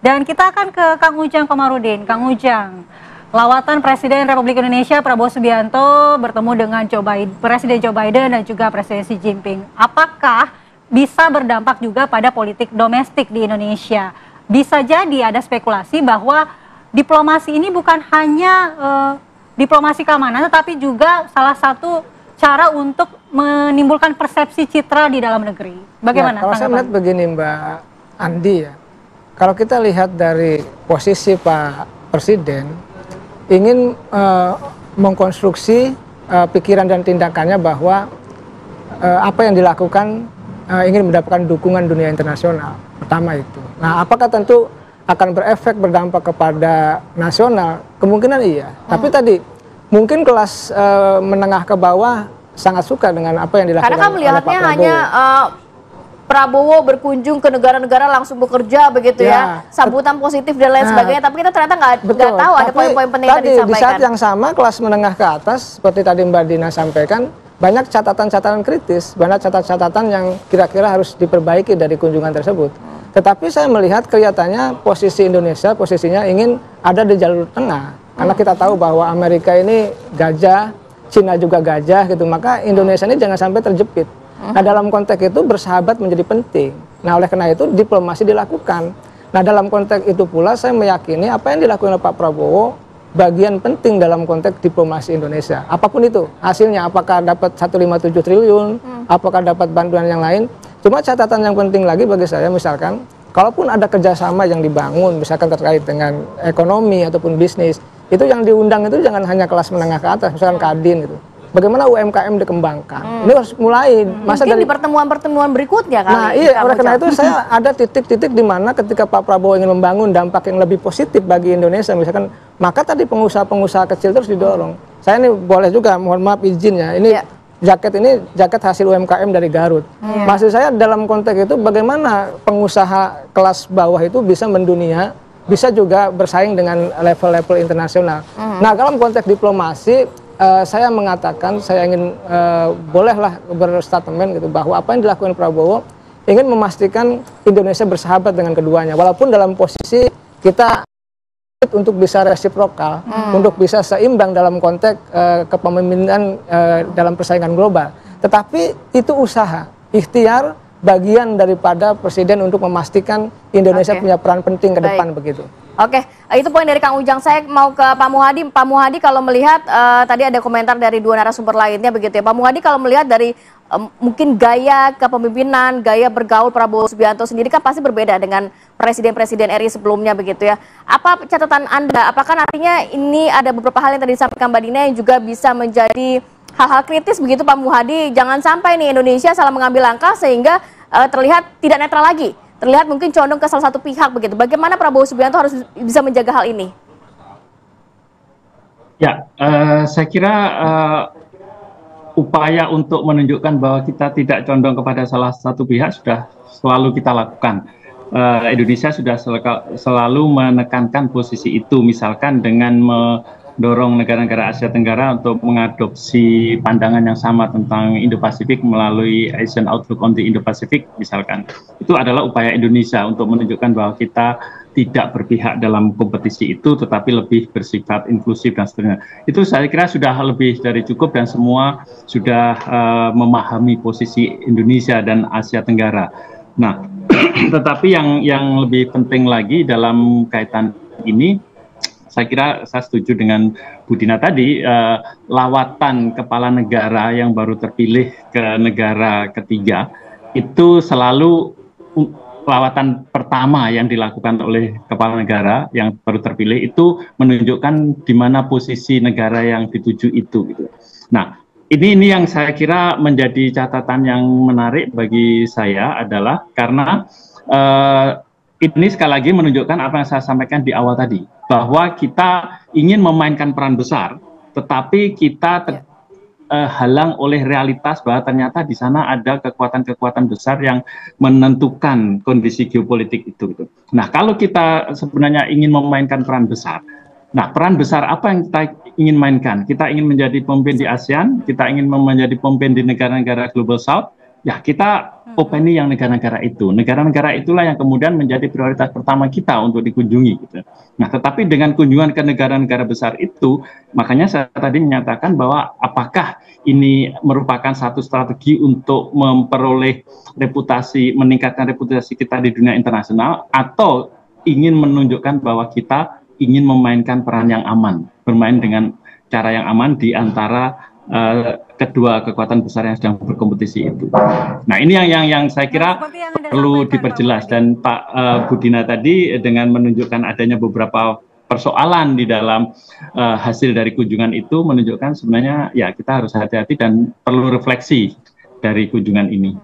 Dan kita akan ke Kang Ujang Komarudin. Kang Ujang, lawatan Presiden Republik Indonesia Prabowo Subianto bertemu dengan Presiden Joe Biden dan juga Presiden Xi Jinping. Apakah bisa berdampak juga pada politik domestik di Indonesia? Bisa jadi ada spekulasi bahwa diplomasi ini bukan hanya diplomasi keamanan, tetapi juga salah satu cara untuk menimbulkan persepsi citra di dalam negeri. Bagaimana? Ya, kalau saya melihat begini Mbak Andi ya, kalau kita lihat dari posisi Pak Presiden, ingin mengkonstruksi pikiran dan tindakannya bahwa apa yang dilakukan ingin mendapatkan dukungan dunia internasional. Pertama itu. Nah, apakah tentu akan berefek berdampak kepada nasional? Kemungkinan iya. Tapi tadi mungkin kelas menengah ke bawah sangat suka dengan apa yang dilakukan karena kan melihatnya hanya Prabowo berkunjung ke negara-negara langsung bekerja begitu ya, sambutan positif dan lain sebagainya, tapi kita ternyata nggak tahu ada poin-poin penting yang disampaikan. Di saat yang sama kelas menengah ke atas seperti tadi Mbak Dina sampaikan, banyak catatan-catatan kritis, banyak catatan-catatan yang kira-kira harus diperbaiki dari kunjungan tersebut. Tetapi saya melihat kelihatannya posisi Indonesia posisinya ingin ada di jalur tengah, karena kita tahu bahwa Amerika ini gajah, Cina juga gajah gitu, maka Indonesia ini jangan sampai terjepit. Nah, dalam konteks itu bersahabat menjadi penting. Nah, oleh karena itu diplomasi dilakukan. Nah, dalam konteks itu pula saya meyakini apa yang dilakukan oleh Pak Prabowo bagian penting dalam konteks diplomasi Indonesia. Apapun itu hasilnya, apakah dapat 157 triliun, apakah dapat bantuan yang lain. Cuma catatan yang penting lagi bagi saya, misalkan kalaupun ada kerjasama yang dibangun, misalkan terkait dengan ekonomi ataupun bisnis, itu yang diundang itu jangan hanya kelas menengah ke atas, misalkan Kadin itu. Bagaimana UMKM dikembangkan? Ini harus mulai. Masa mungkin di pertemuan-pertemuan berikutnya kali. Nah iya, oleh karena itu saya ada titik-titik di mana ketika Pak Prabowo ingin membangun dampak yang lebih positif bagi Indonesia, misalkan, maka tadi pengusaha-pengusaha kecil terus didorong. Saya ini boleh juga, mohon maaf izinnya, ini jaket hasil UMKM dari Garut. Maksud saya dalam konteks itu bagaimana pengusaha kelas bawah itu bisa mendunia, bisa juga bersaing dengan level-level internasional. Nah, dalam konteks diplomasi, saya mengatakan, saya ingin bolehlah berstatement gitu, bahwa apa yang dilakukan Prabowo ingin memastikan Indonesia bersahabat dengan keduanya, walaupun dalam posisi kita untuk bisa resiprokal, untuk bisa seimbang dalam konteks kepemimpinan dalam persaingan global. Tetapi itu usaha, ikhtiar, bagian daripada Presiden untuk memastikan Indonesia punya peran penting ke depan begitu. Oke, itu poin dari Kang Ujang. Saya mau ke Pak Muhadi. Pak Muhadi, kalau melihat tadi ada komentar dari dua narasumber lainnya begitu ya. Pak Muhadi, kalau melihat dari mungkin gaya kepemimpinan, gaya bergaul Prabowo Subianto sendiri kan pasti berbeda dengan presiden-presiden RI sebelumnya begitu ya. Apa catatan Anda? Apakah nantinya ini ada beberapa hal yang tadi disampaikan Mbak Dina yang juga bisa menjadi hal-hal kritis begitu Pak Muhadi? Jangan sampai nih Indonesia salah mengambil langkah sehingga terlihat tidak netral lagi. Terlihat mungkin condong ke salah satu pihak begitu. Bagaimana Prabowo Subianto harus bisa menjaga hal ini? Ya, saya kira upaya untuk menunjukkan bahwa kita tidak condong kepada salah satu pihak sudah selalu kita lakukan. Indonesia sudah selalu menekankan posisi itu, misalkan dengan mendorong negara-negara Asia Tenggara untuk mengadopsi pandangan yang sama tentang Indo-Pasifik melalui Asian Outlook on the Indo-Pacific misalkan. Itu adalah upaya Indonesia untuk menunjukkan bahwa kita tidak berpihak dalam kompetisi itu, tetapi lebih bersifat inklusif dan seterusnya. Itu saya kira sudah lebih dari cukup dan semua sudah memahami posisi Indonesia dan Asia Tenggara. Nah, tetapi yang lebih penting lagi dalam kaitan ini, saya kira saya setuju dengan Bu Dina tadi, lawatan kepala negara yang baru terpilih ke negara ketiga itu selalu lawatan pertama yang dilakukan oleh kepala negara yang baru terpilih itu menunjukkan di mana posisi negara yang dituju itu gitu. Nah, ini yang saya kira menjadi catatan yang menarik bagi saya adalah karena ini sekali lagi menunjukkan apa yang saya sampaikan di awal tadi, bahwa kita ingin memainkan peran besar, tetapi kita halang oleh realitas bahwa ternyata di sana ada kekuatan-kekuatan besar yang menentukan kondisi geopolitik itu. Gitu. Nah, kalau kita sebenarnya ingin memainkan peran besar, nah peran besar apa yang kita ingin mainkan? Kita ingin menjadi pemimpin di ASEAN, kita ingin menjadi pemimpin di negara-negara Global South, ya kita opini yang negara-negara itu. Negara-negara itulah yang kemudian menjadi prioritas pertama kita untuk dikunjungi. Gitu. Nah, tetapi dengan kunjungan ke negara-negara besar itu, makanya saya tadi menyatakan bahwa apakah ini merupakan satu strategi untuk memperoleh reputasi, meningkatkan reputasi kita di dunia internasional, atau ingin menunjukkan bahwa kita ingin memainkan peran yang aman, bermain dengan cara yang aman di antara kedua kekuatan besar yang sedang berkompetisi itu. Nah, ini yang saya kira perlu diperjelas, dan Pak Budina tadi dengan menunjukkan adanya beberapa persoalan di dalam hasil dari kunjungan itu menunjukkan sebenarnya ya kita harus hati-hati dan perlu refleksi dari kunjungan ini.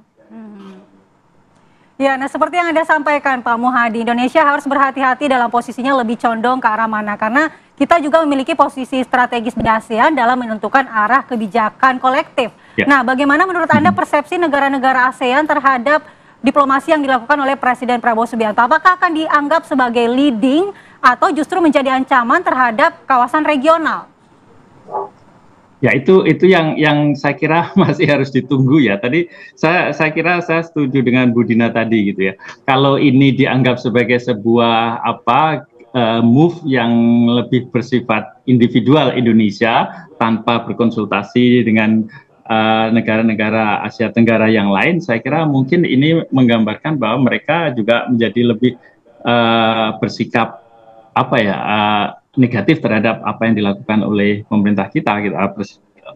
Ya, nah seperti yang Anda sampaikan Pak Muhadi, Indonesia harus berhati-hati dalam posisinya lebih condong ke arah mana, karena kita juga memiliki posisi strategis di ASEAN dalam menentukan arah kebijakan kolektif. Ya. Nah, bagaimana menurut Anda persepsi negara-negara ASEAN terhadap diplomasi yang dilakukan oleh Presiden Prabowo Subianto? Apakah akan dianggap sebagai leading atau justru menjadi ancaman terhadap kawasan regional? Ya, itu yang saya kira masih harus ditunggu ya. Tadi saya kira saya setuju dengan Budina tadi gitu ya. Kalau ini dianggap sebagai sebuah move yang lebih bersifat individual Indonesia tanpa berkonsultasi dengan negara-negara Asia Tenggara yang lain, saya kira mungkin ini menggambarkan bahwa mereka juga menjadi lebih bersikap negatif terhadap apa yang dilakukan oleh pemerintah kita, gitu,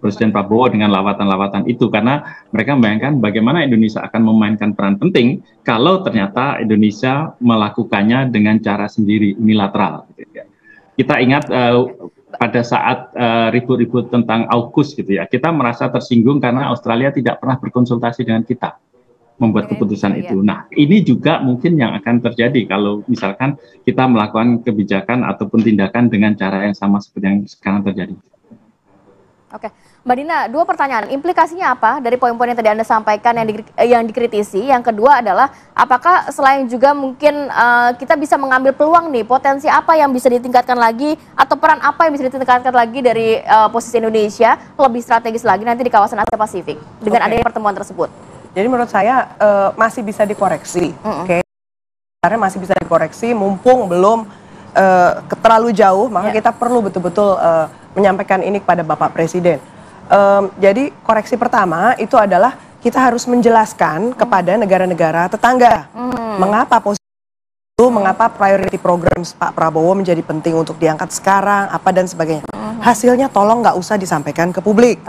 Presiden Prabowo dengan lawatan-lawatan itu, karena mereka membayangkan bagaimana Indonesia akan memainkan peran penting kalau ternyata Indonesia melakukannya dengan cara sendiri, unilateral. Gitu ya. Kita ingat pada saat ribut-ribut tentang AUKUS gitu ya, kita merasa tersinggung karena Australia tidak pernah berkonsultasi dengan kita membuat keputusan itu. Nah, ini juga mungkin yang akan terjadi kalau misalkan kita melakukan kebijakan ataupun tindakan dengan cara yang sama seperti yang sekarang terjadi. Oke, Mbak Dina, dua pertanyaan. Implikasinya apa dari poin-poin yang tadi Anda sampaikan yang dikritisi? Yang kedua adalah, apakah selain juga mungkin kita bisa mengambil peluang nih, potensi apa yang bisa ditingkatkan lagi, atau peran apa yang bisa ditingkatkan lagi dari posisi Indonesia lebih strategis lagi nanti di kawasan Asia Pasifik dengan adanya pertemuan tersebut? Jadi menurut saya masih bisa dikoreksi, karena masih bisa dikoreksi, mumpung belum terlalu jauh, maka kita perlu betul-betul menyampaikan ini kepada Bapak Presiden. Jadi koreksi pertama itu adalah kita harus menjelaskan kepada negara-negara tetangga mengapa posisi itu, mengapa priority programs Pak Prabowo menjadi penting untuk diangkat sekarang, apa dan sebagainya. Hasilnya tolong nggak usah disampaikan ke publik.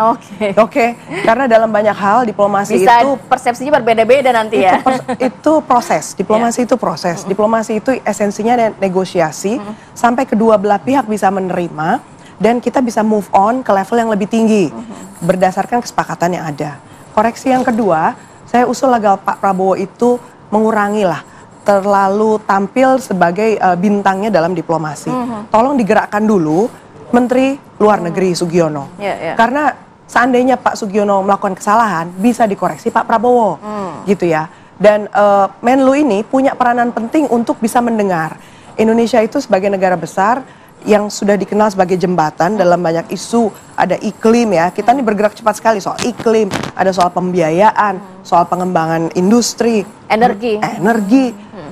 Oke. Karena dalam banyak hal diplomasi bisa itu persepsinya berbeda-beda nanti ya. Itu proses. Diplomasi itu proses. Diplomasi itu esensinya negosiasi sampai kedua belah pihak bisa menerima dan kita bisa move on ke level yang lebih tinggi berdasarkan kesepakatan yang ada. Koreksi yang kedua, saya usul agar Pak Prabowo itu mengurangi lah terlalu tampil sebagai bintangnya dalam diplomasi. Tolong digerakkan dulu Menteri Luar Negeri Sugiono. Karena seandainya Pak Sugiono melakukan kesalahan, bisa dikoreksi Pak Prabowo. Gitu ya. Dan Menlu ini punya peranan penting untuk bisa mendengar. Indonesia itu sebagai negara besar yang sudah dikenal sebagai jembatan dalam banyak isu, ada iklim ya, kita ini bergerak cepat sekali soal iklim, ada soal pembiayaan, soal pengembangan industri, energi,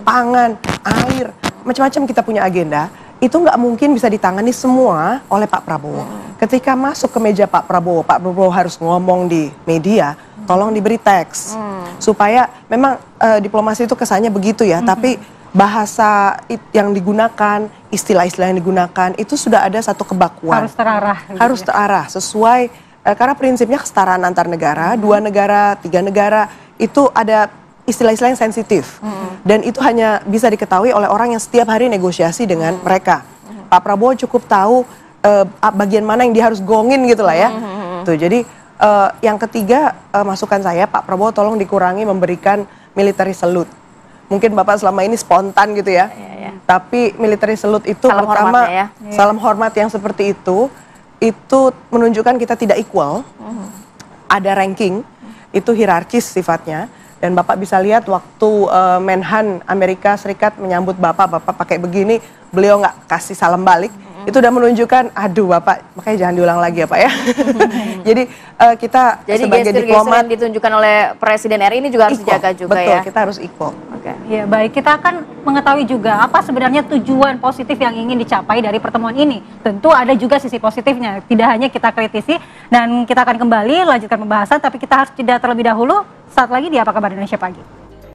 pangan, air, macam-macam kita punya agenda, itu nggak mungkin bisa ditangani semua oleh Pak Prabowo. Ketika masuk ke meja Pak Prabowo harus ngomong di media, tolong diberi teks, supaya memang diplomasi itu kesannya begitu ya, tapi bahasa yang digunakan, istilah-istilah yang digunakan itu sudah ada satu kebakuan. Harus terarah. Harus terarah sesuai karena prinsipnya kesetaraan antar negara, 2 negara, 3 negara itu ada istilah-istilah yang sensitif. Dan itu hanya bisa diketahui oleh orang yang setiap hari negosiasi dengan mereka. Pak Prabowo cukup tahu bagian mana yang dia harus gongin gitu lah ya. Tuh, jadi yang ketiga masukan saya, Pak Prabowo tolong dikurangi memberikan military salute. Mungkin Bapak selama ini spontan gitu ya. Tapi military salute itu salam pertama hormat salam hormat yang seperti itu menunjukkan kita tidak equal. Ada ranking, itu hierarkis sifatnya. Dan Bapak bisa lihat waktu Menhan Amerika Serikat menyambut Bapak pakai begini, beliau nggak kasih salam balik. Itu udah menunjukkan, aduh Bapak, makanya jangan diulang lagi ya Pak ya. Jadi kita sebagai diplomat yang ditunjukkan oleh Presiden RI ini juga harus dijaga juga betul, ya. kita harus equal. Oke. Ya baik, kita akan mengetahui juga apa sebenarnya tujuan positif yang ingin dicapai dari pertemuan ini. Tentu ada juga sisi positifnya, tidak hanya kita kritisi, dan kita akan kembali lanjutkan pembahasan, tapi kita harus jeda terlebih dahulu. Saat lagi di Apa Kabar Indonesia Pagi.